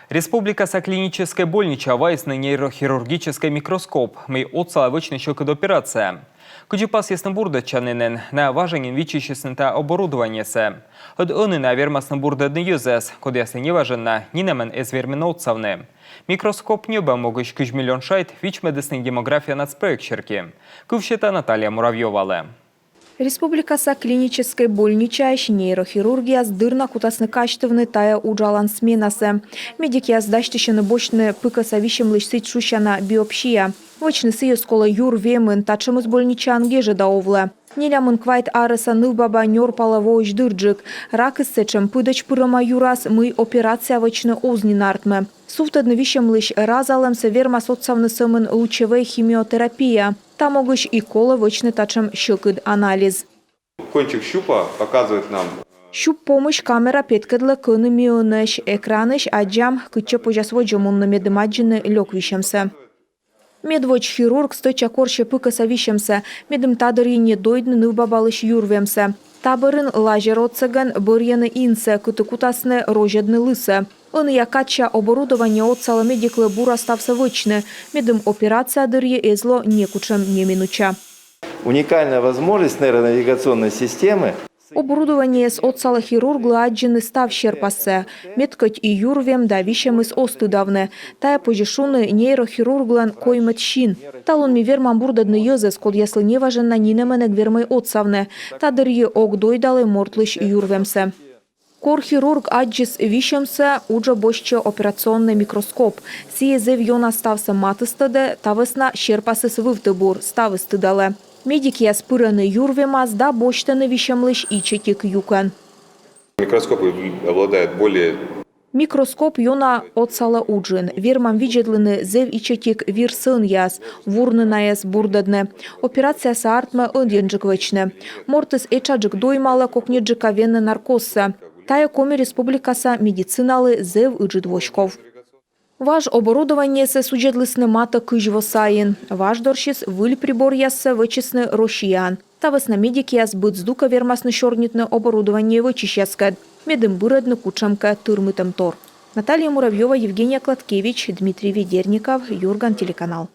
Республика клинической больнича вайсный нейрохирургический микроскоп. Мы отцаловочный щекод операция. Куджипас яснобурда чанинен на важенин вичищесната оборудование се. От оны на вермаснобурда днюзес, код ясны не важен на нинемен эзвермен отцавны. Микроскоп неба могущ куж миллион шайт вичмедесный демография нацпроекщерки. Кувщета Наталья Муравьевале. Республикаса клинической больнича нейрохирургия сдырна кутасны качествны тая уджалан сменасы. Медики сдащтищены бочны пыкасавищем лышсыть шущана биопсия. Вочны сые скола юр вемен тачемыз больничан геже даовле. Нелямын квайт ареса нылбаба нёрпала воуч дырджик. Рак issечем пыдач пырама юрас мы операция вочны озни нартме. Суфтадны вищем лыш разалем верма соцсавны сымын лучевая химиотерапия. Там могущ и кола вочны тачем щекыд анализ. Кончик щупа показывает нам. Щуп помощь камера петкедле кыны мионыш, экраныш, аджам, кыче пожасводжамунны медымаджины лёквищемсе. Медвоч хирург стойча корще пыкасавищемсе, медым тадыры не дойдны нывбабалыш юрвемсе. Табырын лажер отсыган бырьяны инсе, кутасны рожедны лысе. Он якача оборудование отцала медиклы бура стався вычны, медым операция дырье эзло некучем не минуча. Уникальная возможность нейронавигационной системы. Оборудование с отцала хирургла аджины став щерпасе, медкоть и юрвем давищем из остыдавне, тая пожешуны нейрохирурглан коймет щин. Талон ми верман бурдадны йозес, код ясли неважен на нинеменек вермай отцавне, та дырье ок дойдалы мортлыш юрвемсе. Кор-хирург аджис вищемсе уджа боща операционный микроскоп. Сие зев йона стався матыстыды, тавесна щерпасыс вывтыбур, ставыстыдале. Медики спыраны юрвемас да бощтаны вищемлыш и чекик юкан. Микроскоп обладает более... Микроскоп йона отсала уджин. Вермам виджедлыны зев и чекик вир сын яс, вурны наес бурдадны. Операция саартме ынденджик вычны. Мортыс эчаджик доймала кокнеджика венны наркозса. Тая коми республикаса медициналы зев ыджидвочков. Ваш оборудование се суджедлысны мата кыжво сайын. Ваш дорщис выль прибор яссе вычесны рошиян. Тавысна медики яс быцдука вермасны шорнитны оборудование вычищескад. Медым бырадны кучамка тырмытым тор. Наталья Муравьева, Евгения Кладкевич, Дмитрий Ведерников, Юрган, телеканал.